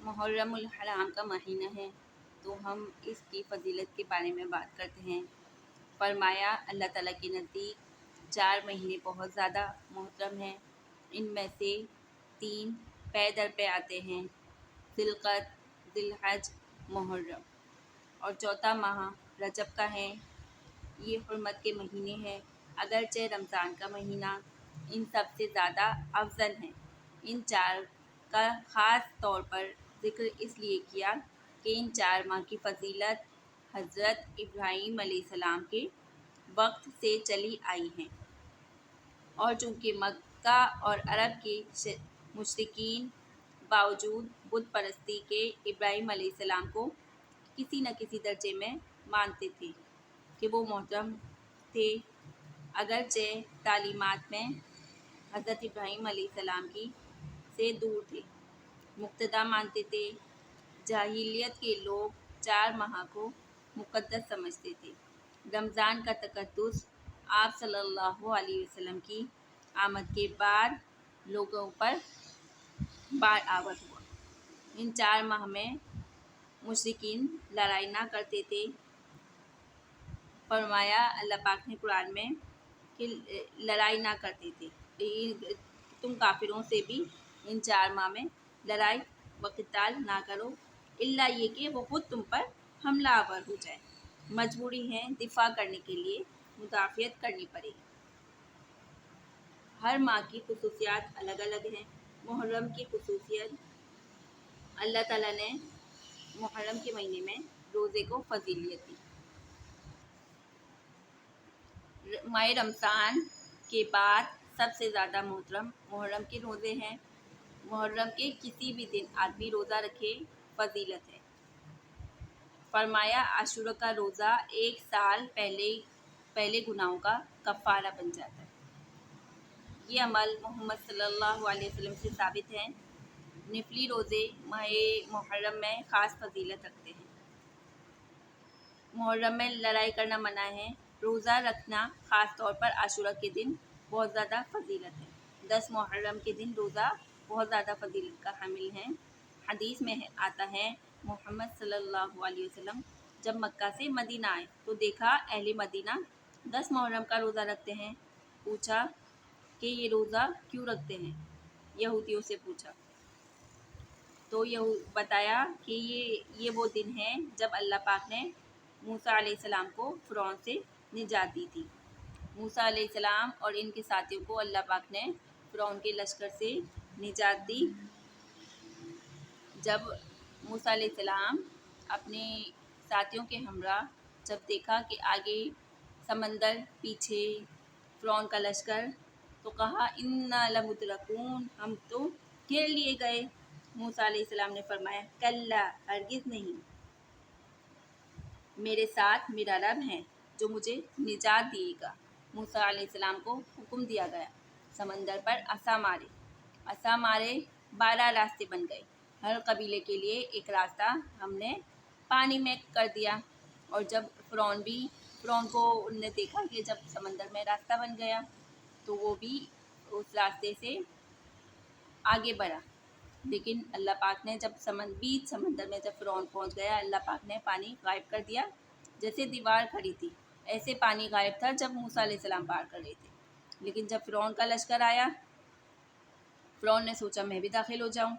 محرم الحرام کا مہینہ ہے تو ہم اس کی فضیلت کے بارے میں بات کرتے ہیں۔ فرمایا اللہ تعالیٰ کے نزدیک 4 مہینے بہت زیادہ محترم ہیں۔ ان میں سے 3 پے در پہ آتے ہیں، ذی القعدہ، ذی الحج، محرم، اور چوتھا ماہ رجب کا ہے۔ یہ حرمت کے مہینے ہیں، اگرچہ رمضان کا مہینہ ان سب سے زیادہ افضل ہے۔ ان 4 کا خاص طور پر ذکر اس لیے کیا کہ ان 4 ماہ کی فضیلت حضرت ابراہیم علیہ السلام کے وقت سے چلی آئی ہیں، اور چونکہ مکہ اور عرب کے مشرکین باوجود بت پرستی کے ابراہیم علیہ السلام کو کسی نہ کسی درجے میں مانتے تھے کہ وہ محترم تھے، اگرچہ تعلیمات میں حضرت ابراہیم علیہ السلام کی سے دور تھے، مقتدا مانتے تھے۔ جاہلیت کے لوگ 4 ماہ کو مقدس سمجھتے تھے۔ رمضان کا تقدس آپ صلی اللہ علیہ وسلم کی آمد کے بعد لوگوں پر بار آور ہوا۔ ان 4 ماہ میں مشرکین لڑائی نہ کرتے تھے۔ فرمایا اللہ پاک نے قرآن میں کہ لڑائی نہ کرتے تھے، تم کافروں سے بھی ان 4 ماہ میں لڑائی و قتال نہ کرو، الا یہ کہ وہ خود تم پر حملہ آور ہو جائے، مجبوری ہے دفاع کرنے کے لیے مدافعت کرنی پڑے گی۔ ہر ماہ کی خصوصیات الگ الگ ہیں۔ محرم کی خصوصیت، اللہ تعالیٰ نے محرم کے مہینے میں روزے کو فضیلت دی۔ ماہ رمضان کے بعد سب سے زیادہ محترم محرم کے روزے ہیں۔ محرم کے کسی بھی دن آدمی روزہ رکھے فضیلت ہے۔ فرمایا عاشورہ کا روزہ 1 سال پہلے گناہوں کا کفارہ بن جاتا ہے۔ یہ عمل محمد صلی اللہ علیہ وسلم سے ثابت ہے۔ نفلی روزے ماہ محرم میں خاص فضیلت رکھتے ہیں۔ محرم میں لڑائی کرنا منع ہے۔ روزہ رکھنا خاص طور پر عاشورہ کے دن بہت زیادہ فضیلت ہے۔ 10 محرم کے دن روزہ بہت زیادہ فضیلت کا حامل ہے۔ حدیث میں آتا ہے محمد صلی اللہ علیہ وسلم جب مکہ سے مدینہ آئے تو دیکھا اہل مدینہ 10 محرم کا روزہ رکھتے ہیں۔ پوچھا کہ یہ روزہ کیوں رکھتے ہیں؟ یہودیوں سے پوچھا تو بتایا کہ یہ وہ دن ہے جب اللہ پاک نے موسیٰ علیہ السلام کو فرعون سے نجات دی تھی۔ موسیٰ علیہ السلام اور ان کے ساتھیوں کو اللہ پاک نے فرعون کے لشکر سے نجات دی۔ جب موسیٰ علیہ السلام اپنے ساتھیوں کے ہمراہ جب دیکھا کہ آگے سمندر، پیچھے فرعون کا لشکر، تو کہا انا لمدرکون، ہم تو گھیر لیے گئے۔ موسیٰ علیہ السلام نے فرمایا کلا، ہرگز نہیں، میرے ساتھ میرا رب ہے جو مجھے نجات دیے گا۔ موسیٰ علیہ السلام کو حکم دیا گیا سمندر پر عصا مارے 12 راستے بن گئے۔ ہر قبیلے کے لیے ایک راستہ ہم نے پانی میں کر دیا، اور جب فرعون کو انہوں نے دیکھا کہ جب سمندر میں راستہ بن گیا تو وہ بھی اس راستے سے آگے بڑھا، لیکن اللہ پاک نے جب بیچ سمندر میں جب فرعون پہنچ گیا، اللہ پاک نے پانی غائب کر دیا۔ جیسے دیوار کھڑی تھی ایسے پانی غائب تھا جب موسیٰ علیہ السلام پار کر رہے تھے، لیکن جب فرعون کا لشکر آیا، فرعون نے سوچا میں بھی داخل ہو جاؤں،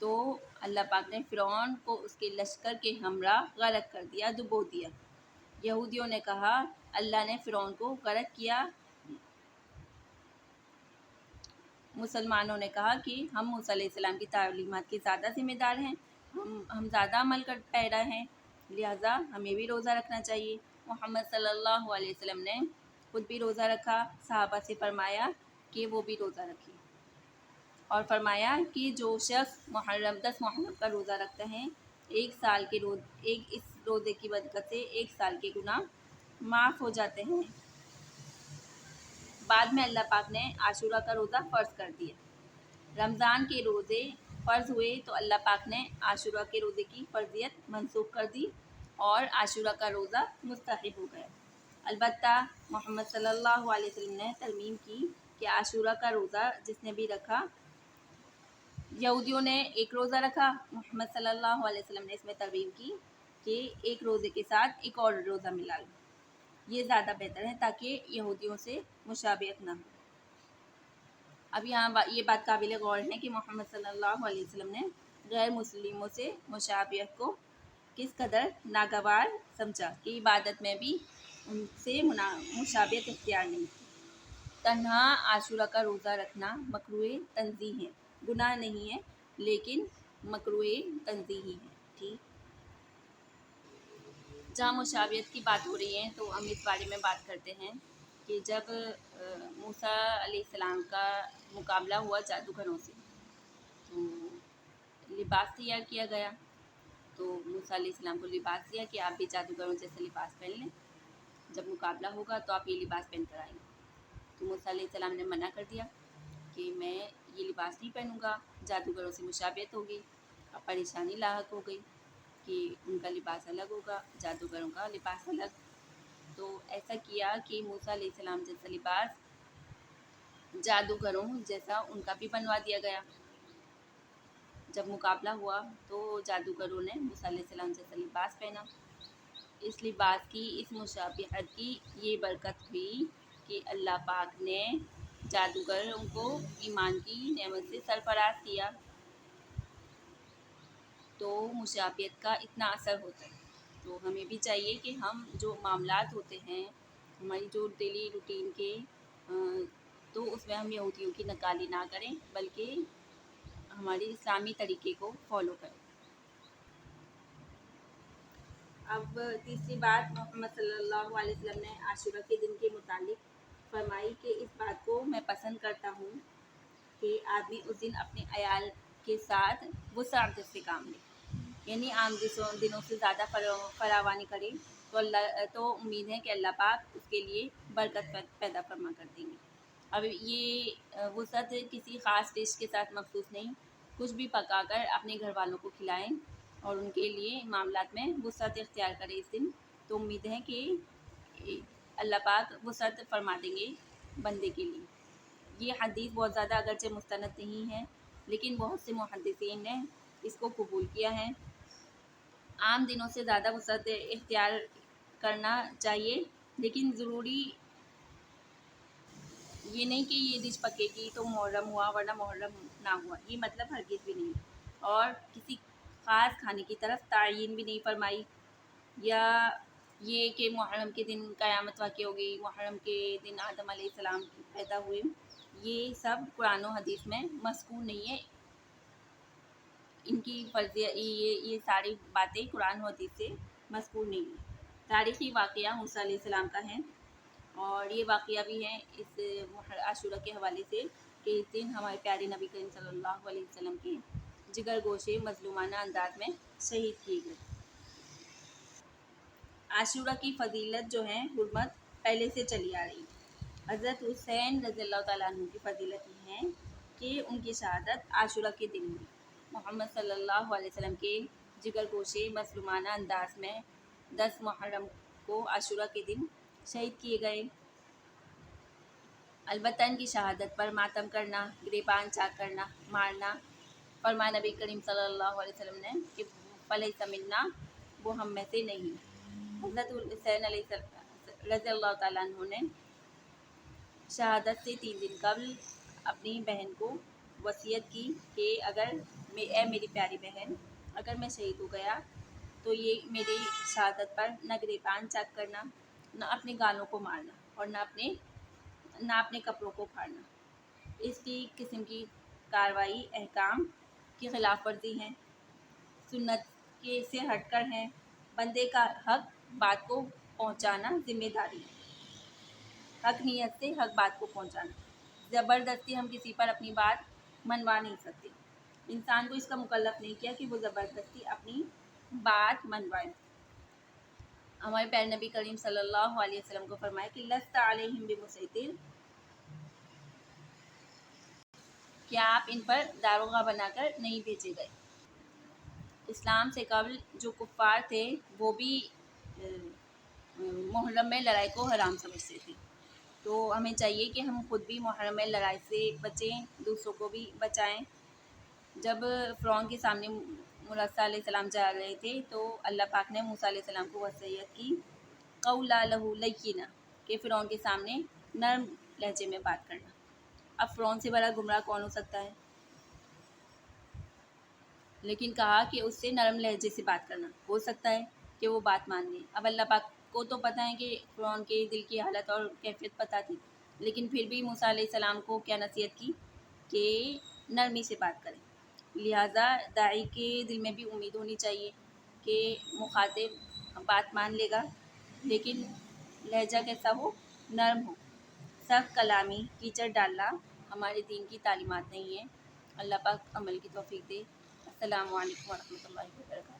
تو اللہ پاک نے فرعون کو اس کے لشکر کے ہمراہ غرق کر دیا، ڈبو دیا۔ یہودیوں نے کہا اللہ نے فرعون کو غرق کیا، مسلمانوں نے کہا کہ ہم موسیٰ علیہ السلام کی تعلیمات کے زیادہ ذمہ دار ہیں، ہم زیادہ عمل کر پیرا ہیں، لہٰذا ہمیں بھی روزہ رکھنا چاہیے۔ محمد صلی اللہ علیہ وسلم نے خود بھی روزہ رکھا، صحابہ سے فرمایا کہ وہ بھی روزہ رکھیں، اور فرمایا کہ جو شخص 10 محرم کا روزہ رکھتا ہے، اس روزے کی برکت سے 1 سال کے گناہ معاف ہو جاتے ہیں۔ بعد میں اللہ پاک نے عاشورہ کا روزہ فرض کر دیا۔ رمضان کے روزے فرض ہوئے تو اللہ پاک نے عاشورہ کے روزے کی فرضیت منسوخ کر دی اور عاشورہ کا روزہ مستحب ہو گیا۔ البتہ محمد صلی اللہ علیہ وسلم نے ترمیم کی کہ عاشورہ کا روزہ جس نے بھی رکھا यहूदियों ने एक रोज़ा रखा, मोहम्मद सल्लल्लाहु अलैहि वसल्लम ने इसमें तरगीब की कि एक रोज़े के साथ एक और रोज़ा मिला लो, ये ज़्यादा बेहतर है ताकि यहूदियों से मुशाबियत ना हो। अब यहाँ ये बात काबिल गौर है कि मोहम्मद सल्लल्लाहु अलैहि वसल्लम ने गैर मुस्लिमों से मुशाबियत को किस कदर नागवार समझा कि इबादत में भी उनसे मुशाबियत इख्तियार नहीं की। तन्हा आशूरा का रोज़ा रखना मकरूह तंज़ीह है, गुनाह नहीं है लेकिन मकरूह तंज़ीही है। ठीक, जहाँ मुशाबियत की बात हो रही है तो हम इस बारे में बात करते हैं कि जब मूसा अलैहिस्सलाम का मुकाबला हुआ जादूगरों से, तो लिबास तैयार किया गया। तो मूसा अलैहिस्सलाम को लिबास दिया कि आप भी जादूगरों जैसे लिबास पहन लें, जब मुकाबला होगा तो आप ये लिबास पहन कर आएंगे। तो मूसा अलैहिस्सलाम ने मना कर दिया कि मैं ये लिबास नहीं पहनूंगा, जादूगरों से मुशाबियत होगी। अब परेशानी लाहक हो गई कि उनका लिबास अलग होगा, जादूगरों का लिबास अलग। तो ऐसा किया कि मूसा अलैहिस्सलाम जैसा लिबास जादूगरों जैसा उनका भी बनवा दिया गया। जब मुकाबला हुआ तो जादूगरों ने मूसा अलैहिस्सलाम जैसा लिबास पहना। इस लिबास की, इस मुशाबिहत की ये बरकत हुई कि अल्लाह पाक ने जादूगरों को ईमान की नेमत से सरफराज किया। तो मुशाबियत का इतना असर होता है। तो हमें भी चाहिए कि हम जो मामलात होते हैं, हमारी जो डेली रूटीन के तो उसमें हम यहूदियों की नकाली ना करें बल्कि हमारे इस्लामी तरीके को फॉलो करें। अब तीसरी बात मोहम्मद सल्लल्लाहु अलैहि वसल्लम ने आशूरा के दिन के मुतालिक फरमाई कि इस बात को मैं पसंद करता हूँ कि आदमी उस दिन अपने अयाल के साथ वुसअत से काम ले, यानी आम दिनों से ज़्यादा फरावानी करे तो उम्मीद है कि अल्लाह पाक उसके लिए बरकत पैदा फरमा कर देंगे। अब ये वुसअत किसी ख़ास डिश के साथ मखसूस नहीं, कुछ भी पकाकर अपने घर वालों को खिलाएं और उनके लिए मामलात में वुसअत इख्तियार करें इस दिन, तो उम्मीद है कि अल्लाह पाक वुसअत फरमा देंगे बंदे के लिए। ये हदीस बहुत ज़्यादा अगरचे मुस्तनद नहीं है लेकिन बहुत से मुहद्दिसीन ने इसको कबूल किया है। आम दिनों से ज़्यादा वुसअत इख्तियार करना चाहिए, लेकिन ज़रूरी ये नहीं कि ये डिश पकेगी तो मुहर्रम हुआ वरना मुहर्रम ना हुआ, ये मतलब हरगिज़ भी नहीं। और किसी ख़ास खाने की तरफ तायीन भी नहीं फरमाई, या ये कि मुहर्रम के दिन क़यामत वाक़ई होगी, मुहर्रम के दिन आदम अलैहिस्सलाम पैदा हुए, ये सब कुरान और हदीस में मज़कूर नहीं है। इनकी फर्जिया ये सारी बातें कुरान और हदीस से मज़कूर नहीं है। तारीख़ी वाक़या मूसा अलैहिस्सलाम का है और ये वाक़या भी है इस आशूरा के हवाले से कि इस दिन हमारे प्यारे नबी करीम सल्लल्लाहु अलैहि वसल्लम के जिगर गोशे मज़लूमाना अंदाज में शहीद किए गए। आशूरा की फ़जीलत जो है, हुर्मत पहले से चली आ रही है। हज़रत हुसैन रज़ियल्लाहु तआला अन्हु की फ़जीलत ये है कि उनकी शहादत आशूरा के दिन हुई। मोहम्मद सल्लल्लाहु अलैहि वसल्लम के जिगर गोशे मज़लूमाना अंदाज में 10 मुहर्रम को आशूरा के दिन शहीद किए गए। अलबत्ता इनकी शहादत पर मातम करना, गिरेबान चाक करना, मारना, फरमाया नबी करीम सल्लल्लाहु अलैहि वसल्लम ने कि फलैसा मिन्ना, वो हम में से नहीं। हज़रत हुसैन रज़ियल्लाहु तआला अन्हु ने शहादत से 3 दिन कबल अपनी बहन को वसीयत की कि अगर ए मेरी प्यारी बहन, अगर मैं शहीद हो गया तो ये मेरी शहादत पर न गिरेबान चाक करना, न अपने गालों को मारना और न अपने कपड़ों को फाड़ना। इसकी किस्म की कार्रवाई अहकाम की खिलाफ वर्जी है, सुन्नत के से हटकर है। बंदे का हक बात को पहुंचाना जिम्मेदारी है, हक नियत से हक बात को पहुंचाना। ज़बरदस्ती हम किसी पर अपनी बात मनवा नहीं सकते। इंसान को इसका मुकल्लफ नहीं किया कि वो ज़बरदस्ती अपनी बात मनवाए। हमारे प्यारे नबी करीम सल्लल्लाहु अलैहि वसल्लम को फरमाया कि लस्ता अलैहिम बिमुसैतिर, क्या आप इन पर दारोगा बनाकर नहीं भेजे गए। इस्लाम से कबल जो कुफ़ार थे वो भी मुहर्रम में लड़ाई को हराम समझते थे। तो हमें चाहिए कि हम खुद भी मुहर्रम में लड़ाई से बचें, दूसरों को भी बचाएं। جب فرعون کے سامنے موسیٰ علیہ السلام جا رہے تھے تو اللہ پاک نے موسیٰ علیہ السلام کو وصیت کی قولا لہو لینا کہ فرعون کے سامنے نرم لہجے میں بات کرنا۔ اب فرعون سے بڑا گمراہ کون ہو سکتا ہے؟ لیکن کہا کہ اس سے نرم لہجے سے بات کرنا، ہو سکتا ہے کہ وہ بات مان لے۔ اب اللہ پاک کو تو پتہ ہے کہ فرعون کے دل کی حالت اور کیفیت پتہ تھی، لیکن پھر بھی موسیٰ علیہ السلام کو کیا نصیحت کی کہ نرمی سے بات کریں۔ لہٰذا داعی کے دل میں بھی امید ہونی چاہیے کہ مخاطب بات مان لے گا، لیکن لہجہ کیسا ہو؟ نرم ہو۔ سخت کلامی کیچڑ ڈالنا ہمارے دین کی تعلیمات نہیں ہے۔ اللہ پاک عمل کی توفیق دے۔ السلام علیکم ورحمۃ اللہ وبرکاتہ۔